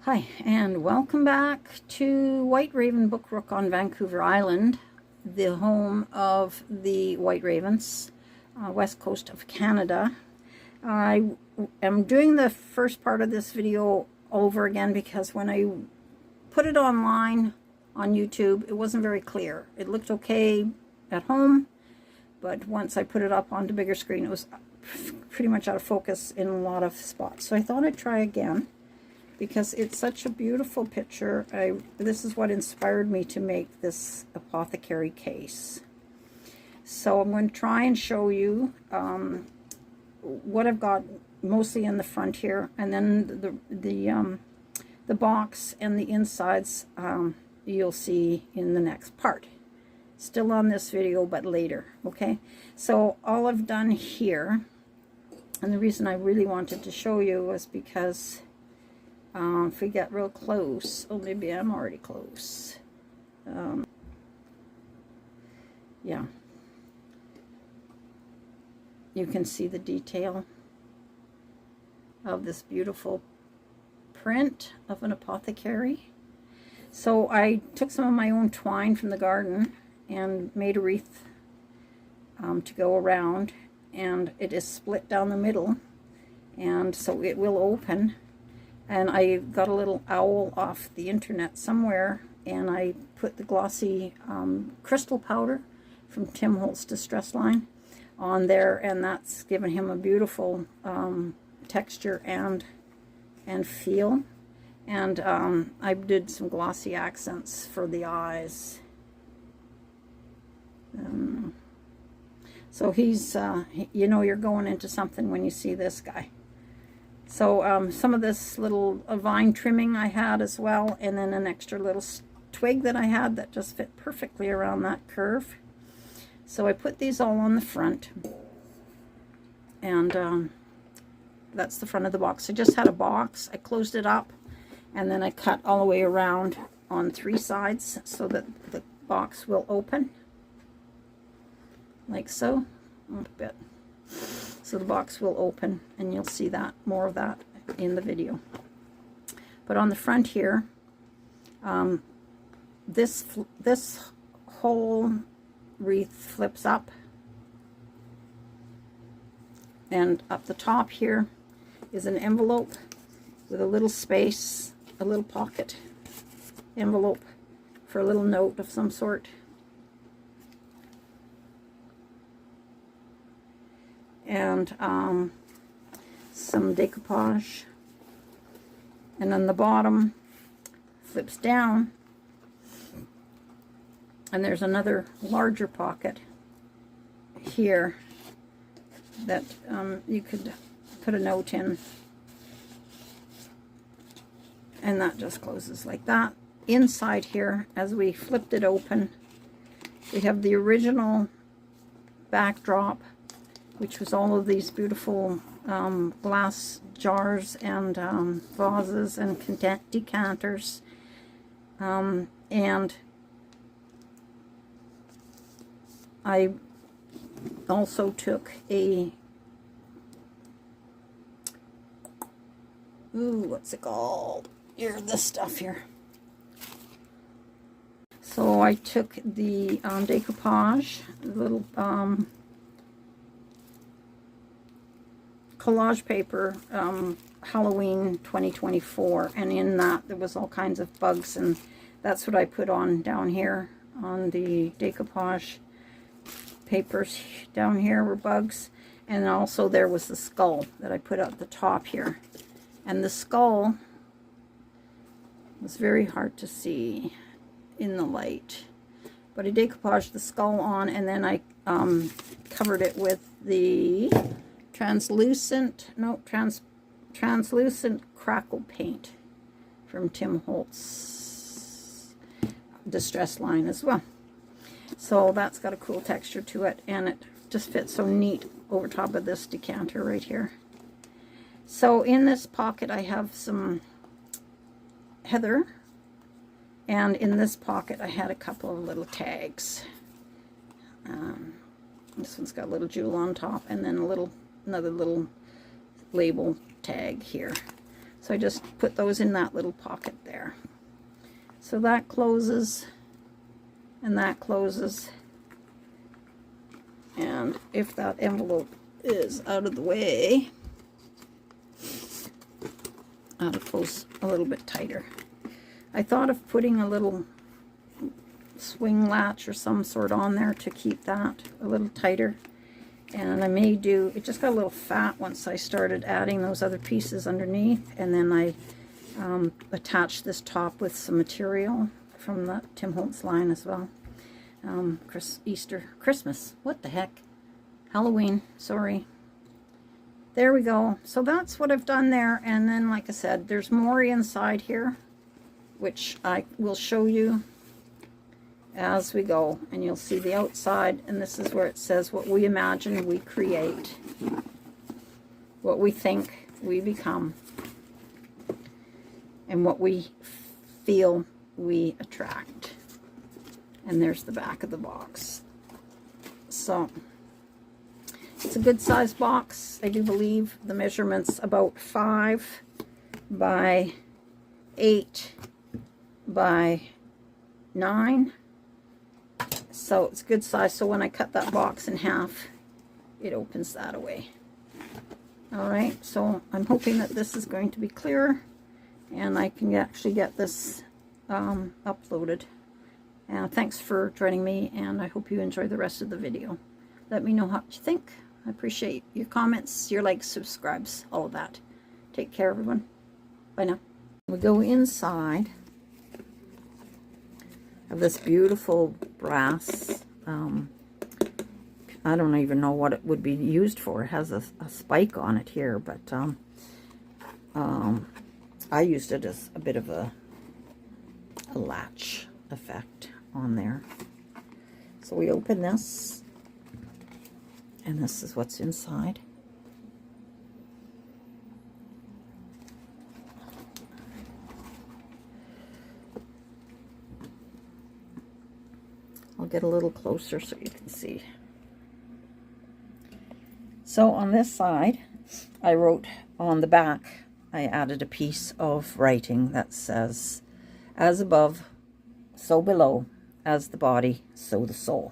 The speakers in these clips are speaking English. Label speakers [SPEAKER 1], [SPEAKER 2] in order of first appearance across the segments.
[SPEAKER 1] Hi, and welcome back to White Raven Book Rook on Vancouver Island, the home of the White Ravens, west coast of Canada. I am doing the first part of this video over again because when I put it online on YouTube, it wasn't very clear. It looked okay at home, but once I put it up onto bigger screen, it was pretty much out of focus in a lot of spots. So I thought I'd try again, because it's such a beautiful picture. This is what inspired me to make this Apothecary case. So I'm going to try and show you what I've got mostly in the front here, and then the box and the insides you'll see in the next part. Still on this video, but later, okay? So all I've done here, and the reason I really wanted to show you was because if we get real close, oh, maybe I'm already close. Yeah. You can see the detail of this beautiful print of an apothecary. So I took some of my own twine from the garden and made a wreath to go around, and it is split down the middle, and so it will open. And I got a little owl off the internet somewhere, and I put the glossy crystal powder from Tim Holtz Distress Line on there, and that's given him a beautiful texture and feel. And I did some glossy accents for the eyes. So he's, you know, you're going into something when you see this guy. So some of this little vine trimming I had as well, and then an extra little twig that I had that just fit perfectly around that curve. So I put these all on the front, and that's the front of the box. I just had a box. I closed it up, and then I cut all the way around on 3 sides so that the box will open, like so, a bit. So the box will open, and you'll see that, more of that in the video. But on the front here, this whole wreath flips up, and up the top here is an envelope with a little space, a little pocket envelope for a little note of some sort. And some decoupage, and then the bottom flips down, and there's another larger pocket here that you could put a note in, and that just closes like that. Inside here, as we flipped it open, we have the original backdrop, which was all of these beautiful glass jars and vases and decanters. And I also took a, what's it called? Here, this stuff here. So I took the decoupage, little collage paper, Halloween 2024, and in that there was all kinds of bugs, and that's what I put on down here on the decoupage papers. Down here were bugs, and also there was the skull that I put at the top here, and the skull was very hard to see in the light, but I decoupaged the skull on, and then I covered it with the translucent crackle paint from Tim Holtz Distress Line as well. So that's got a cool texture to it, and it just fits so neat over top of this decanter right here. So in this pocket I have some heather, and in this pocket I had a couple of little tags. This one's got a little jewel on top, and then another little label tag here. So I just put those in that little pocket there. So that closes, and that closes. And if that envelope is out of the way, that'll close a little bit tighter. I thought of putting a little swing latch or some sort on there to keep that a little tighter. And I may do, it just got a little fat once I started adding those other pieces underneath. And then I attached this top with some material from the Tim Holtz line as well. Christmas, what the heck? Halloween, sorry. There we go. So that's what I've done there. And then, like I said, there's more inside here, which I will show you as we go. And you'll see the outside. And this is where it says what we imagine, we create. What we think, we become. And what we feel, we attract. And there's the back of the box. So it's a good size box. I do believe the measurement's about 5 by 8 by 9. So it's good size. So when I cut that box in half, it opens that away. All right, so I'm hoping that this is going to be clearer and I can actually get this uploaded. Thanks for joining me, and I hope you enjoy the rest of the video. Let me know what you think. I appreciate your comments, your likes, subscribes, all of that. Take care, everyone. Bye now. We go inside of this beautiful brass. I don't even know what it would be used for. It has a spike on it here, but I used it as a bit of a latch effect on there. So we open this, and this is what's inside. I'll get a little closer so you can see. So on this side, I wrote on the back, I added a piece of writing that says, "As above, so below, as the body, so the soul."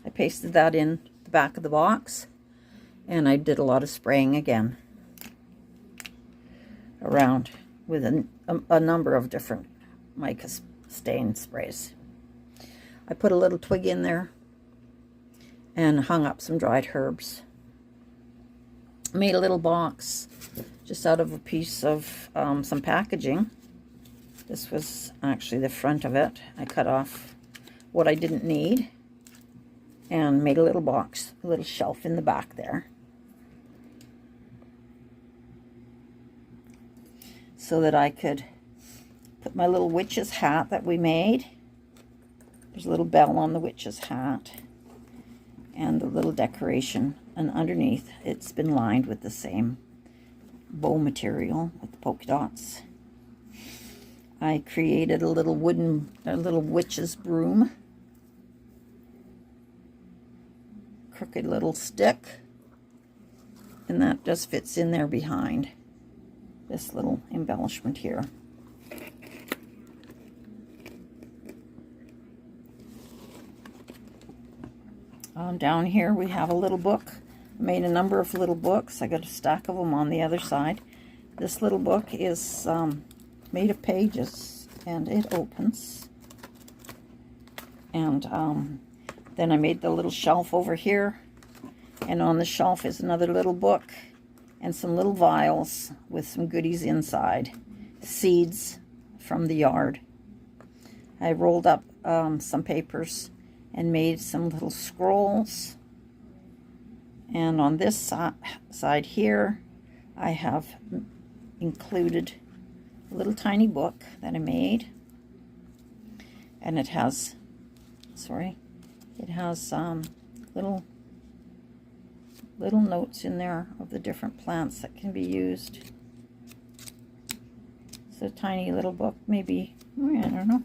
[SPEAKER 1] I pasted that in the back of the box, and I did a lot of spraying again around with a number of different mica stain sprays. I put a little twig in there and hung up some dried herbs. Made a little box just out of a piece of some packaging. This was actually the front of it. I cut off what I didn't need and made a little box, a little shelf in the back there, so that I could put my little witch's hat that we made. There's a little bell on the witch's hat and the little decoration, and underneath it's been lined with the same bow material with the polka dots. I created a little witch's broom, crooked little stick, and that just fits in there behind this little embellishment here. Down here we have a little book. I made a number of little books. I got a stack of them on the other side. This little book is made of pages, and it opens. And then I made the little shelf over here, and on the shelf is another little book and some little vials with some goodies inside, seeds from the yard. I rolled up some papers and made some little scrolls. And on this side here, I have included a little tiny book that I made. And it has, little notes in there of the different plants that can be used. It's a tiny little book, maybe, I don't know,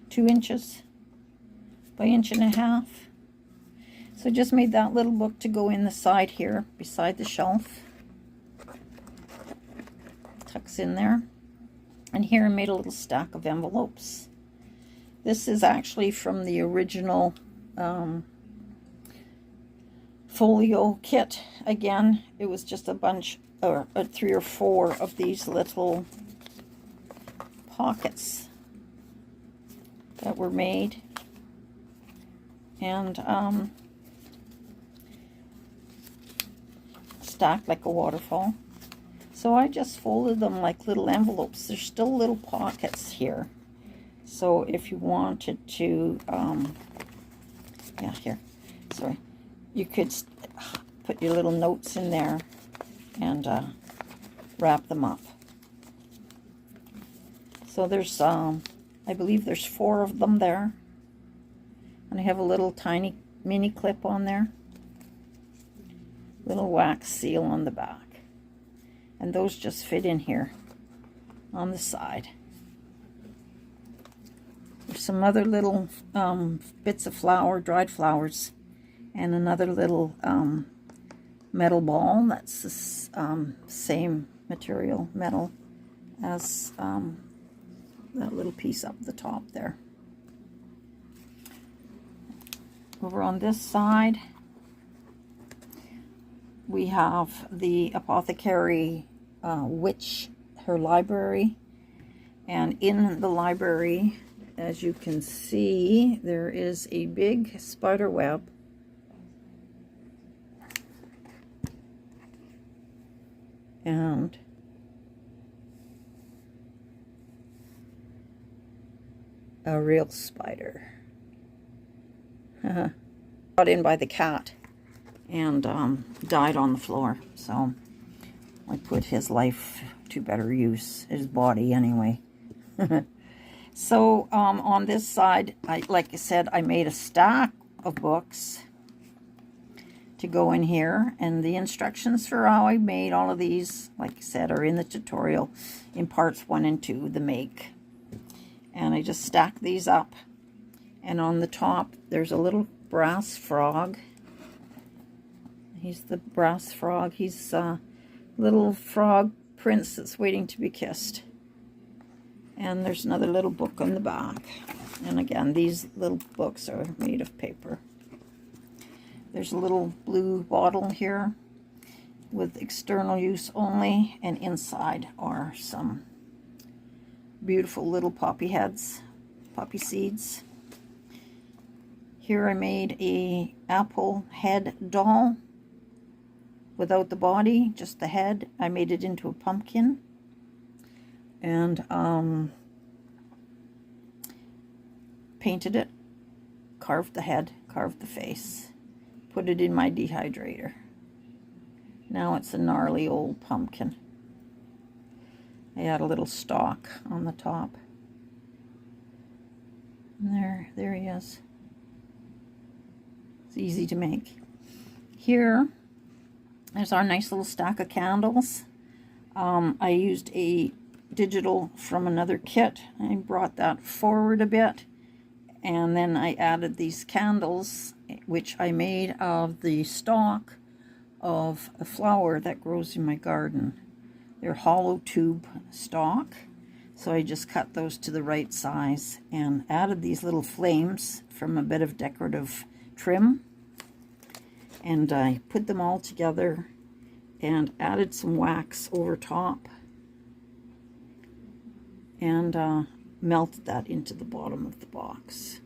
[SPEAKER 1] 2 inches by 1.5 inches. So I just made that little book to go in the side here, beside the shelf. Tucks in there. And here I made a little stack of envelopes. This is actually from the original folio kit. Again, it was just a bunch, or 3 or 4 of these little pockets that were made. And stacked like a waterfall. So I just folded them like little envelopes. There's still little pockets here. So if you wanted to, yeah, here, sorry, you could put your little notes in there and wrap them up. So there's, I believe there's 4 of them there. And I have a little tiny mini clip on there. Little wax seal on the back. And those just fit in here on the side. There's some other little bits of flour, dried flowers, and another little metal ball that's the same material, metal, as that little piece up the top there. Over on this side, we have the Apothecary Witch, her library. And in the library, as you can see, there is a big spider web. And a real spider. Brought in by the cat and died on the floor. So I put his life to better use, his body anyway. So on this side, like I said, I made a stack of books to go in here, and the instructions for how I made all of these, like I said, are in the tutorial in parts 1 and 2, the make. And I just stack these up, and on the top there's a little brass frog. He's the brass frog. He's a little frog prince that's waiting to be kissed. And there's another little book on the back. And again, these little books are made of paper. There's a little blue bottle here with external use only, and inside are some beautiful little poppy heads, poppy seeds. Here I made a apple head doll without the body, just the head. I made it into a pumpkin, and painted it, carved the head, carved the face, put it in my dehydrator. Now it's a gnarly old pumpkin. I had a little stalk on the top. And there he is. It's easy to make. Here, there's our nice little stack of candles. I used a digital from another kit. I brought that forward a bit, and then I added these candles, which I made of the stalk of a flower that grows in my garden. They're hollow tube stalk, so I just cut those to the right size and added these little flames from a bit of decorative trim, and I put them all together and added some wax over top and melted that into the bottom of the box.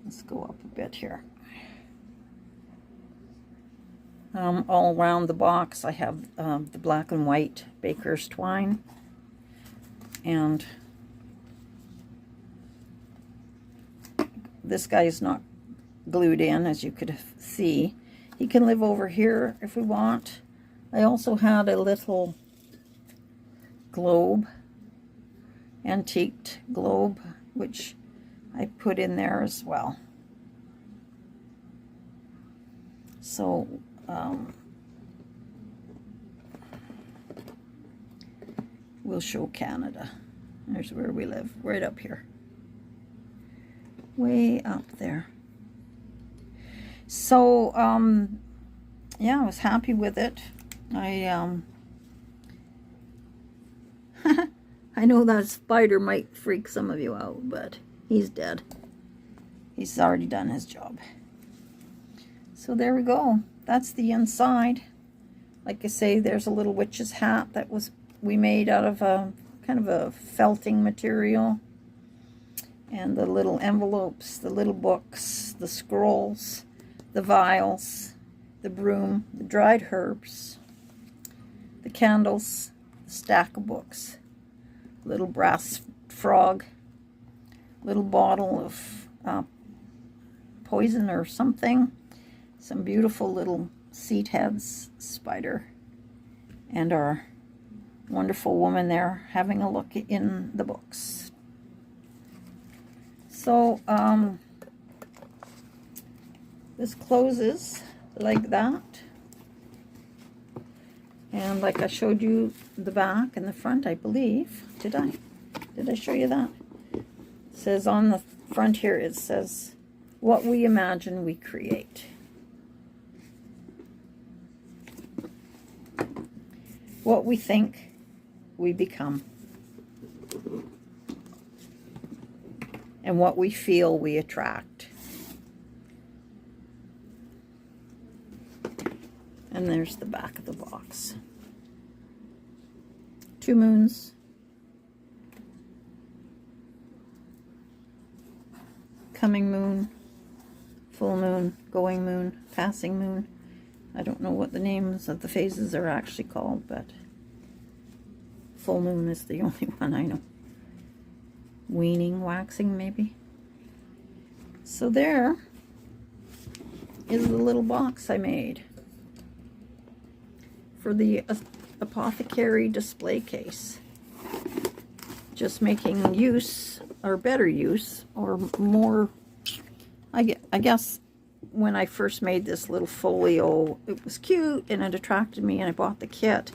[SPEAKER 1] Let's go up a bit here. All around the box I have the black and white baker's twine, and this guy is not glued in, as you could see. He can live over here if we want. I also had a little globe, antiqued globe, which I put in there as well. So We'll show Canada. There's where we live, right up here. Way up there. So, yeah, I was happy with it. I know that spider might freak some of you out, but he's dead. He's already done his job. So there we go. That's the inside. Like I say, there's a little witch's hat that we made out of a kind of a felting material. And the little envelopes, the little books, the scrolls, the vials, the broom, the dried herbs, the candles, the stack of books, little brass frog, little bottle of poison or something, some beautiful little seed heads, spider, and our wonderful woman there having a look in the books. So this closes like that, and like I showed you the back and the front, I believe. Did I show you that? It says on the front here, it says, "What we imagine, we create." What we think, we become. And what we feel, we attract. And there's the back of the box. 2 moons. Coming moon. Full moon. Going moon. Passing moon. I don't know what the names of the phases are actually called, but full moon is the only one I know. Weaning, waxing, maybe. So there is the little box I made for the Apothecary Displaycase. Just making use, or better use, or more, I guess when I first made this little folio, it was cute and it attracted me and I bought the kit,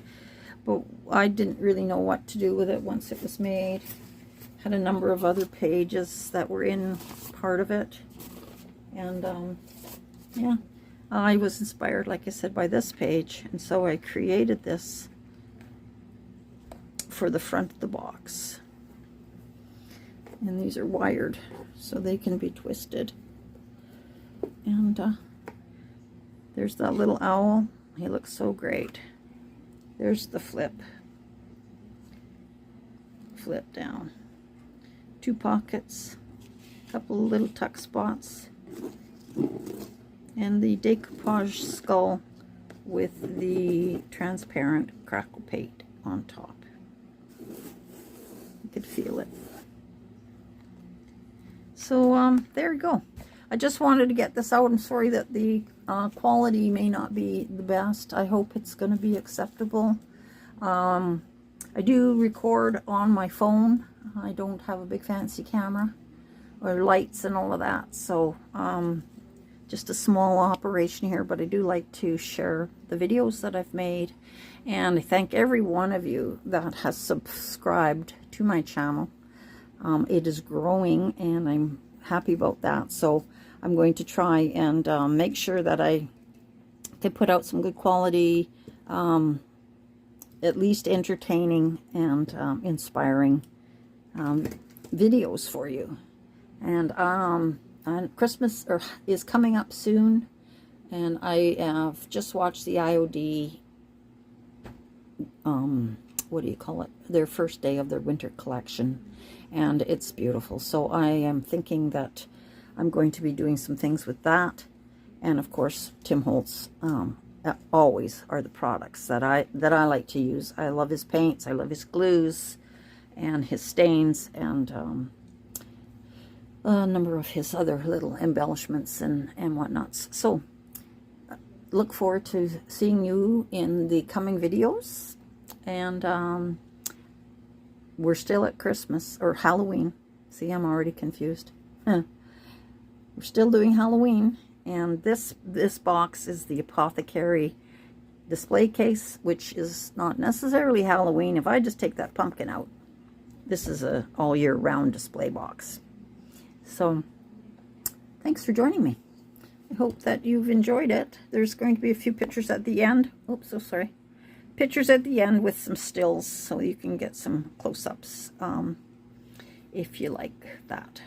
[SPEAKER 1] but I didn't really know what to do with it once it was made. Had a number of other pages that were in part of it, and yeah, I was inspired, like I said, by this page, and so I created this for the front of the box. And these are wired so they can be twisted. And there's that little owl. He looks so great. There's the flip down. 2 pockets, a couple of little tuck spots, and the decoupage skull with the transparent crackle paint on top. You could feel it. So there you go. I just wanted to get this out. I'm sorry that the quality may not be the best. I hope it's going to be acceptable. I do record on my phone. I don't have a big fancy camera or lights and all of that, so just a small operation here, but I do like to share the videos that I've made, and I thank every one of you that has subscribed to my channel. It is growing and I'm happy about that, so I'm going to try and make sure that I can put out some good quality, at least entertaining and inspiring videos for you. And Christmas is coming up soon, and I have just watched the IOD, what do you call it, their first day of their winter collection, and it's beautiful. So I am thinking that I'm going to be doing some things with that, and of course Tim Holtz always are the products that I like to use. I love his paints, I love his glues and his stains, and a number of his other little embellishments and whatnots. So look forward to seeing you in the coming videos, and we're still at Christmas or Halloween. See, I'm already confused. We're still doing Halloween, and this box is the Apothecary display case, which is not necessarily Halloween. If I just take that pumpkin out, this is a all year round display box. So thanks for joining me. I hope that you've enjoyed it. There's going to be a few pictures at the end. Oops, so sorry. Pictures at the end with some stills so you can get some close-ups if you like that.